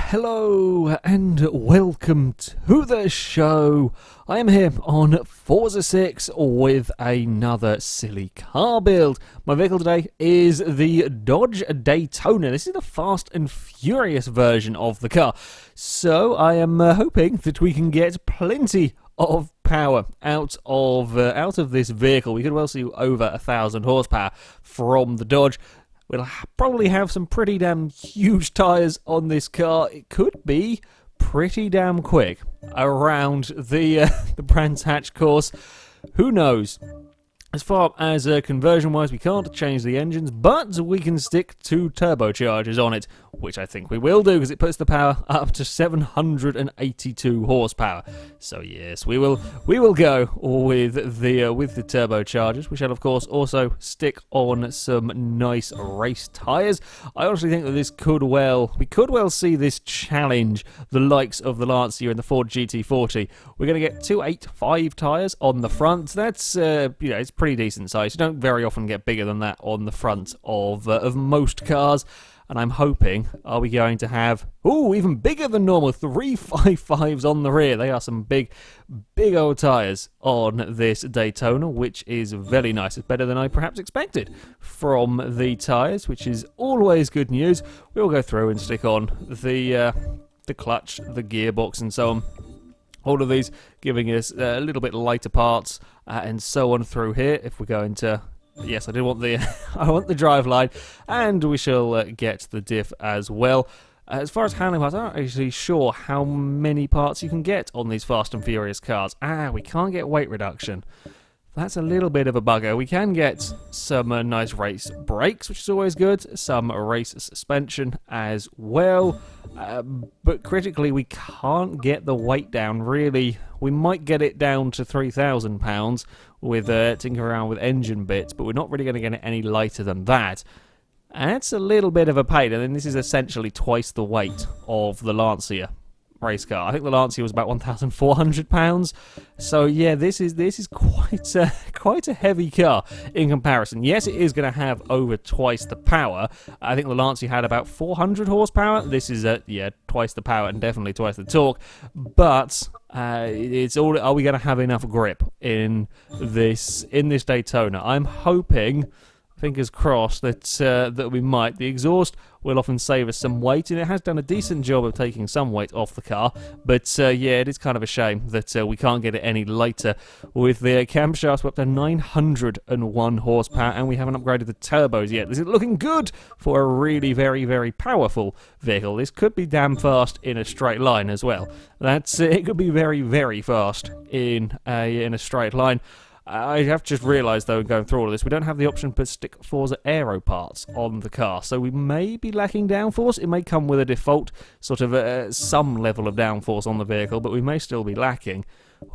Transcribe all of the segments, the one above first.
Hello and welcome to the show. I am here on Forza 6 with another silly car build. My vehicle today is the Dodge Daytona. This is the Fast and Furious version of the car. So I am hoping that we can get plenty of power out of this vehicle. We could well see over 1,000 horsepower from the Dodge. We'll probably have some pretty damn huge tyres on this car. It could be pretty damn quick around the Brands Hatch course. Who knows? As far as conversion-wise, we can't change the engines, but we can stick 2 turbochargers on it, which I think we will do, because it puts the power up to 782 horsepower. So yes, we will go with the turbochargers. We shall, of course, also stick on some nice race tyres. I honestly think that we could well see this challenge the likes of the Lancia and the Ford GT40. We're going to get 285 tyres on the front. That's it's pretty decent size. You don't very often get bigger than that on the front of most cars, and I'm hoping, are we going to have even bigger than normal 355s on the rear. They are some big old tyres on this Daytona, which is very nice. It's better than I perhaps expected from the tyres, which is always good news. We'll go through and stick on the clutch, the gearbox, and so on. All of these giving us a little bit lighter parts and so on through here. If we're going to, yes, I do want the I want the driveline, and we shall get the diff as well. As far as handling parts, I'm not actually sure how many parts you can get on these Fast and Furious cars. We can't get weight reduction. That's a little bit of a bugger. We can get some nice race brakes, which is always good, some race suspension as well, but critically we can't get the weight down, really. We might get it down to 3,000 pounds with tinkering around with engine bits, but we're not really going to get it any lighter than that. And it's a little bit of a pain, and then this is essentially twice the weight of the Lancia race car. I think the Lancia was about 1,400 pounds. So yeah, this is quite a heavy car in comparison. Yes, it is going to have over twice the power. I think the Lancia had about 400 horsepower. This is twice the power and definitely twice the torque. But it's all. Are we going to have enough grip in this Daytona? I'm hoping, fingers crossed, that we might. The exhaust will often save us some weight, and it has done a decent job of taking some weight off the car, but it is kind of a shame that we can't get it any lighter. With the camshafts, we're up to 901 horsepower, and we haven't upgraded the turbos yet. This is looking good for a really very, very powerful vehicle. This could be damn fast in a straight line as well. It could be very, very fast in a straight line. I have just realised, though, going through all of this, we don't have the option to stick Forza Aero parts on the car, so we may be lacking downforce. It may come with a default sort of some level of downforce on the vehicle, but we may still be lacking.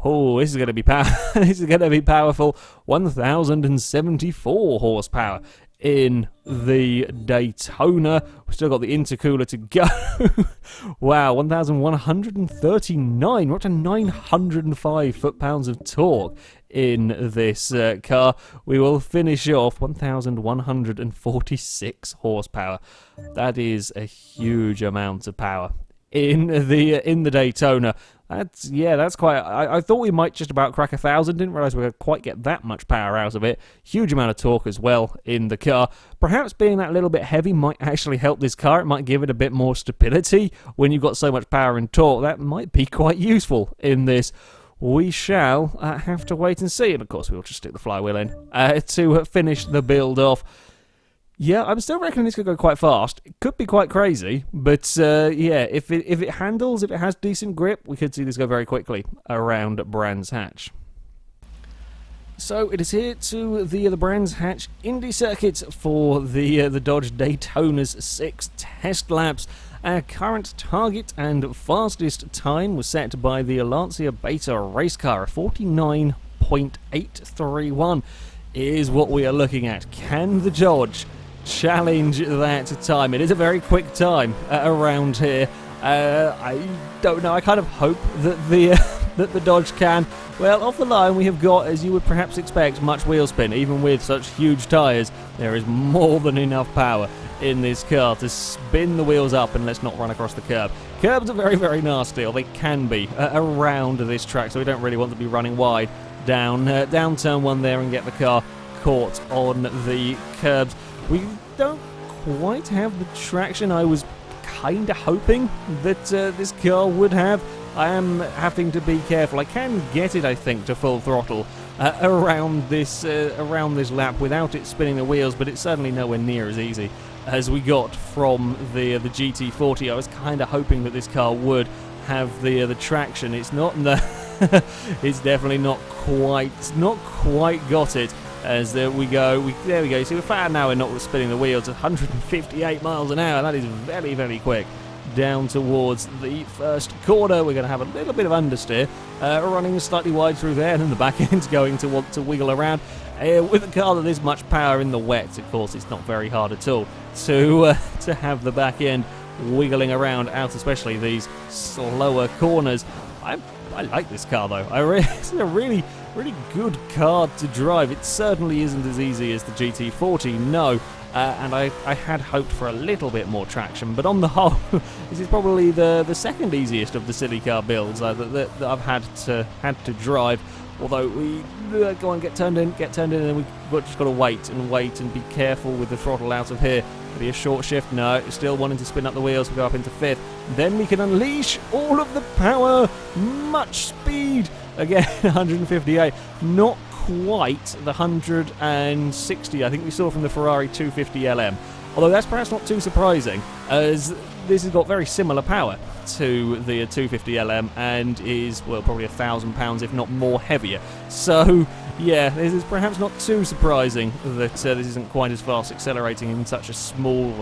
Oh, this is going to be this is going to be powerful. 1,074 horsepower in the Daytona. We've still got the intercooler to go. Wow, 1,139. We're up to 905 foot-pounds of torque in this car. We will finish off 1,146 horsepower. That is a huge amount of power in the Daytona. That's quite. I thought we might just about crack 1,000. Didn't realise we would quite get that much power out of it. Huge amount of torque as well in the car. Perhaps being that little bit heavy might actually help this car. It might give it a bit more stability when you've got so much power and torque. That might be quite useful in this. We shall have to wait and see. And of course, we'll just stick the flywheel in to finish the build off. Yeah, I'm still reckoning this could go quite fast. It could be quite crazy, but if it handles, if it has decent grip, we could see this go very quickly around Brands Hatch. So it is here to the Brands Hatch Indy circuit for the Dodge Daytona's 6 test laps. Our current target and fastest time was set by the Lancia Beta race car, 49.831 is what we are looking at. Can the Dodge challenge that time? It is a very quick time around here. I don't know. I kind of hope that that the Dodge can. Well, off the line we have got, as you would perhaps expect, much wheel spin. Even with such huge tyres, there is more than enough power in this car to spin the wheels up, and let's not run across the curb. Curbs are very, very nasty, or they can be, around this track, so we don't really want to be running wide down turn one there and get the car caught on the curbs. We don't quite have the traction I was kind of hoping that this car would have. I am having to be careful. I can get it, I think, to full throttle around this lap without it spinning the wheels, but it's certainly nowhere near as easy as we got from the GT40. I was kind of hoping that this car would have the traction. It's not. It's definitely not quite got it. As there we go. There we go. See, we're flat now. We're not spinning the wheels. 158 miles an hour. That is very, very quick. Down towards the first corner. We're going to have a little bit of understeer, running slightly wide through there, and then the back end's going to want to wiggle around. With a car that is much power in the wet, of course, it's not very hard at all to have the back end wiggling around out, especially these slower corners. I like this car though. It's a really good car to drive. It certainly isn't as easy as the GT40, no. And I had hoped for a little bit more traction, but on the whole, this is probably the second easiest of the silly car builds that I've had to drive. Although we go on, get turned in, and then we've just got to wait and be careful with the throttle out of here. It'll be a short shift. No, still wanting to spin up the wheels. We go up into fifth. Then we can unleash all of the power, much speed. Again, 158, not quite the 160 I think we saw from the Ferrari 250 LM. Although that's perhaps not too surprising, as this has got very similar power to the 250 LM and is, well, probably 1,000 pounds, if not more, heavier. So, yeah, this is perhaps not too surprising that this isn't quite as fast accelerating in such a small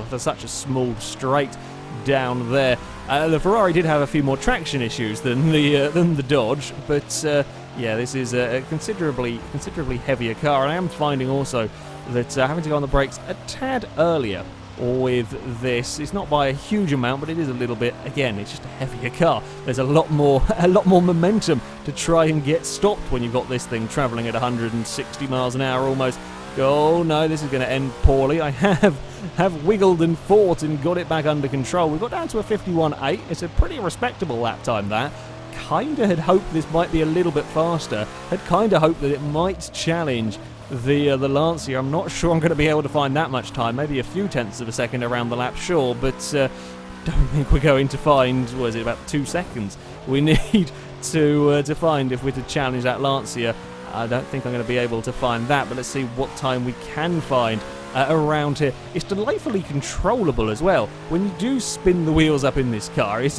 straight down there. The Ferrari did have a few more traction issues than the Dodge, but yeah, this is a considerably heavier car, and I am finding also that having to go on the brakes a tad earlier with this, it's not by a huge amount, but it is a little bit. Again, it's just a heavier car. There's a lot more momentum to try and get stopped when you've got this thing travelling at 160 miles an hour almost. Oh no, this is going to end poorly. I have wiggled and fought and got it back under control. We got down to a 51.8. It's a pretty respectable lap time, that. Kinda had hoped this might be a little bit faster. Had kinda hoped that it might challenge the Lancia. I'm not sure I'm going to be able to find that much time. Maybe a few tenths of a second around the lap, sure, but don't think we're going to find. Was it about 2 seconds we need to find if we're to challenge that Lancia? I don't think I'm going to be able to find that, but let's see what time we can find around here. It's delightfully controllable as well. When you do spin the wheels up in this car, it's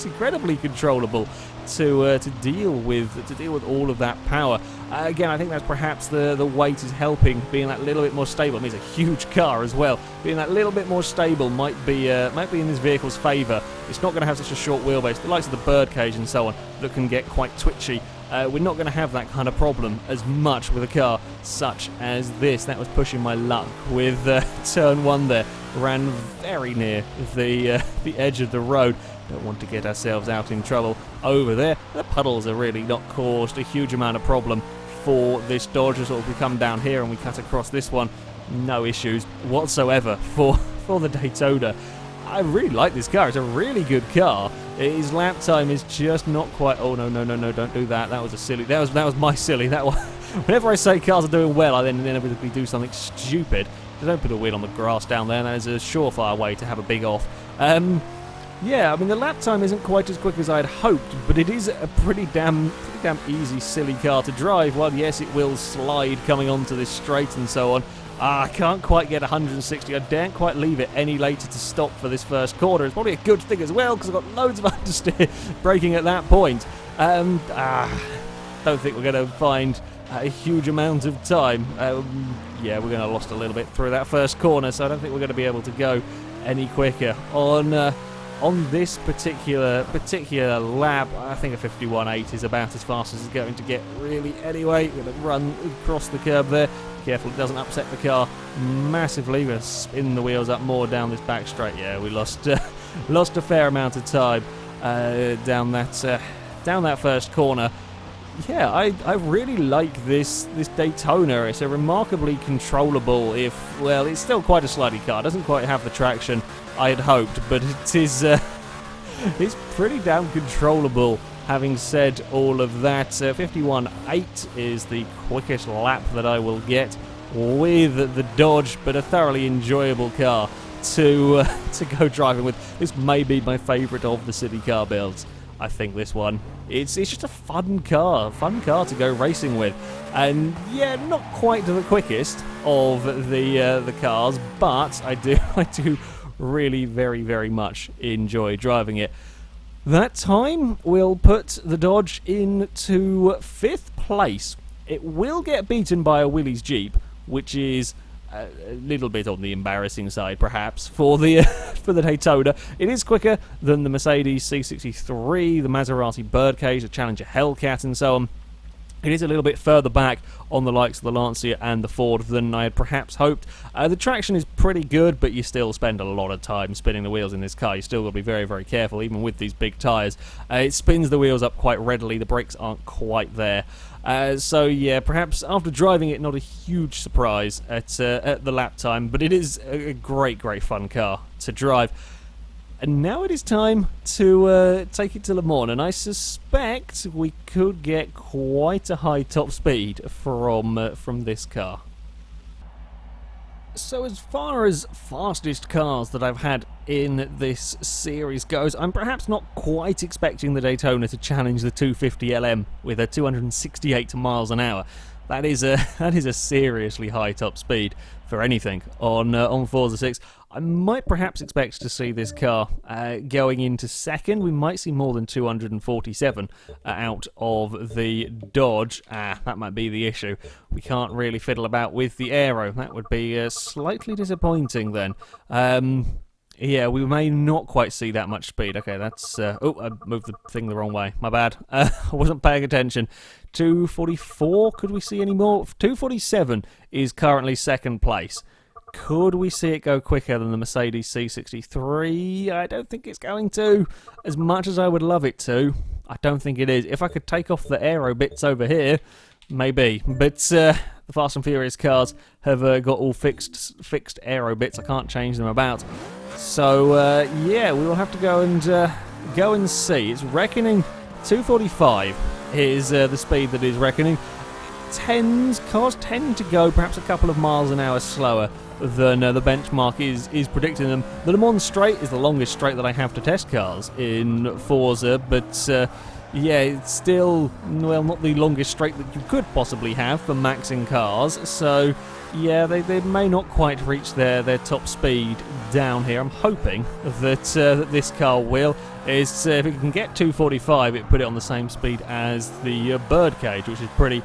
incredibly controllable to deal with all of that power. Again, I think that's perhaps the weight is helping, being that little bit more stable. I mean, it's a huge car as well. Being that little bit more stable might be in this vehicle's favour. It's not going to have such a short wheelbase. The likes of the birdcage and so on that can get quite twitchy. We're not going to have that kind of problem as much with a car such as this. That was pushing my luck with turn one there. Ran very near the edge of the road. Don't want to get ourselves out in trouble over there. The puddles are really not caused a huge amount of problem for this Dodge. As we come down here and we cut across this one, no issues whatsoever for the Daytona. I really like this car. It's a really good car. His lap time is just not quite. Oh no, don't do that. That was a silly. That was my silly. That one. Whenever I say cars are doing well, I then inevitably do something stupid. Just don't put a wheel on the grass down there. That is a surefire way to have a big off. Yeah, I mean the lap time isn't quite as quick as I had hoped, but it is a pretty damn easy, silly car to drive. While yes, it will slide coming onto this straight and so on. I can't quite get 160. I daren't quite leave it any later to stop for this first corner. It's probably a good thing as well, because I've got loads of understeer braking at that point. Don't think we're going to find a huge amount of time. Yeah, we're going to have lost a little bit through that first corner, so I don't think we're going to be able to go any quicker on this particular lap. I think a 51.8 is about as fast as it's going to get, really. Anyway, we're going to run across the curb there. Careful it doesn't upset the car massively. We're going to spin the wheels up more down this back straight. Yeah, we lost a fair amount of time down that down that first corner. Yeah, I really like this Daytona. It's a remarkably controllable, well, it's still quite a slidey car. It doesn't quite have the traction I had hoped, but it is it's pretty damn controllable. Having said all of that, 51.8 is the quickest lap that I will get with the Dodge, but a thoroughly enjoyable car to go driving with. This may be my favourite of the city car builds. I think this one, it's just a fun car to go racing with, and yeah, not quite the quickest of the cars, but I do really very much enjoy driving it. That time will put the Dodge into 5th place. It will get beaten by a Willys Jeep, which is a little bit on the embarrassing side, perhaps, for the for the Daytona. It is quicker than the Mercedes C63, the Maserati Birdcage, the Challenger Hellcat, and so on. It is a little bit further back on the likes of the Lancia and the Ford than I had perhaps hoped. The traction is pretty good, but you still spend a lot of time spinning the wheels in this car. You still got to be very careful, even with these big tyres. It spins the wheels up quite readily. The brakes aren't quite there. So yeah, perhaps after driving it, not a huge surprise at the lap time, but it is a great fun car to drive. And now it is time to take it to Le Mans, and I suspect we could get quite a high top speed from this car. So as far as fastest cars that I've had in this series goes, I'm perhaps not quite expecting the Daytona to challenge the 250 LM with a 268 miles an hour. That is a seriously high top speed for anything on Forza 6. I might perhaps expect to see this car going into second. We might see more than 247 out of the Dodge. That might be the issue. We can't really fiddle about with the aero. That would be slightly disappointing then. Yeah, we may not quite see that much speed. Okay, that's... oh, I moved the thing the wrong way. My bad. I wasn't paying attention. 244, could we see any more? 247 is currently second place. Could we see it go quicker than the Mercedes C63? I don't think it's going to. As much as I would love it to, I don't think it is. If I could take off the aero bits over here, maybe. But the Fast and Furious cars have got all fixed aero bits. I can't change them about. So yeah, we will have to go and see. It's reckoning 245 is the speed that is reckoning. Cars tend to go perhaps a couple of miles an hour slower than the benchmark is predicting them. The Le Mans straight is the longest straight that I have to test cars in Forza, but yeah, it's still, well, not the longest straight that you could possibly have for maxing cars, so yeah, they may not quite reach their top speed down here. I'm hoping that this car will. If it can get 245, it put it on the same speed as the Birdcage, which is pretty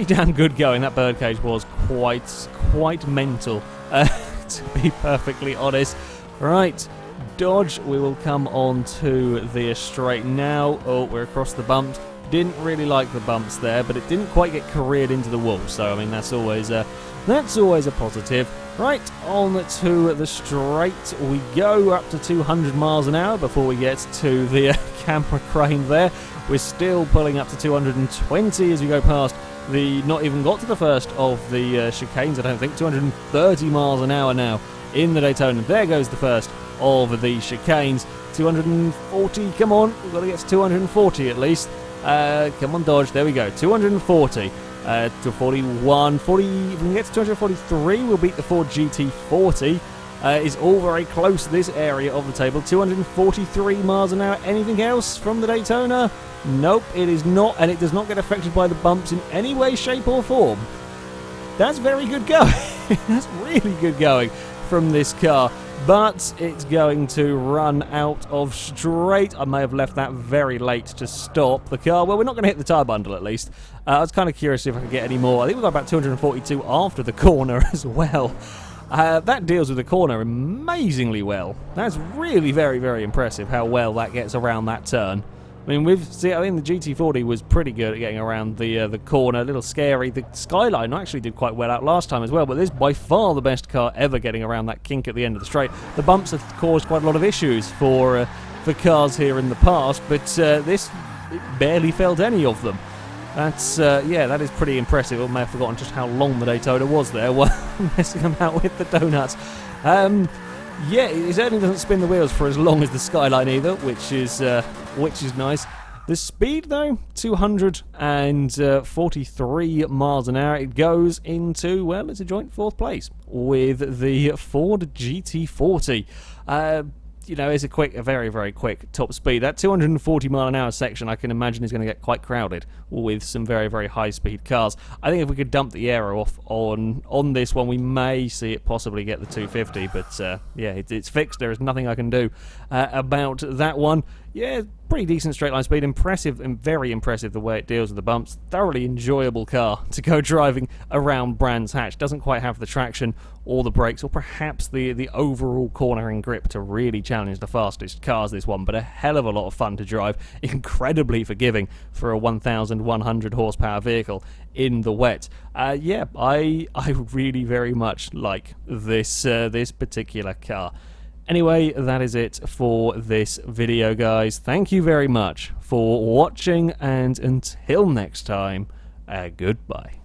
damn good going. That Birdcage was quite mental, to be perfectly honest. Right, Dodge, we will come on to the straight now. Oh, we're across the bumps. Didn't really like the bumps there, but it didn't quite get careered into the wall, so I mean that's always a positive. Right, on to the straight we go, up to 200 miles an hour before we get to the camera crane there. We're still pulling up to 220 as we go past not even got to the first of the chicanes, I don't think. 230 miles an hour now in the Daytona. There goes the first of the chicanes. 240, come on, we've got to get to 240 at least. Come on, Dodge, there we go, 240. To 41, 40, if we can get to 243, we'll beat the Ford GT40. Is all very close to this area of the table. 243 miles an hour. Anything else from the Daytona? Nope, it is not, and it does not get affected by the bumps in any way, shape or form. That's very good going. That's really good going from this car. But it's going to run out of straight. I may have left that very late to stop the car. Well, we're not going to hit the tyre bundle at least. I was kind of curious if I could get any more. I think we got about 242 after the corner as well. That deals with the corner amazingly well. That's really very impressive how well that gets around that turn. I mean, I think the GT40 was pretty good at getting around the corner, a little scary. The Skyline actually did quite well out last time as well, but this is by far the best car ever getting around that kink at the end of the straight. The bumps have caused quite a lot of issues for cars here in the past, but this it barely felt any of them. That's, yeah, that is pretty impressive. I may have forgotten just how long the Daytona was there while messing about with the donuts. Yeah, it certainly doesn't spin the wheels for as long as the Skyline either, which is nice. The speed, though, 243 miles an hour. It goes into, well, it's a joint 4th place with the Ford GT40. You know, it's a very, very quick top speed. That 240 mile an hour section, I can imagine, is going to get quite crowded with some very, very high speed cars. I think if we could dump the aero off on this one, we may see it possibly get the 250. But yeah, it's fixed. There is nothing I can do about that one. Yeah, pretty decent straight line speed. Impressive and very impressive the way it deals with the bumps. Thoroughly enjoyable car to go driving around Brands Hatch. Doesn't quite have the traction or the brakes or perhaps the overall cornering grip to really challenge the fastest cars, this one, but a hell of a lot of fun to drive. Incredibly forgiving for a 1,100 horsepower vehicle in the wet. Yeah, I really very much like this particular car. Anyway, that is it for this video, guys. Thank you very much for watching, and until next time, goodbye.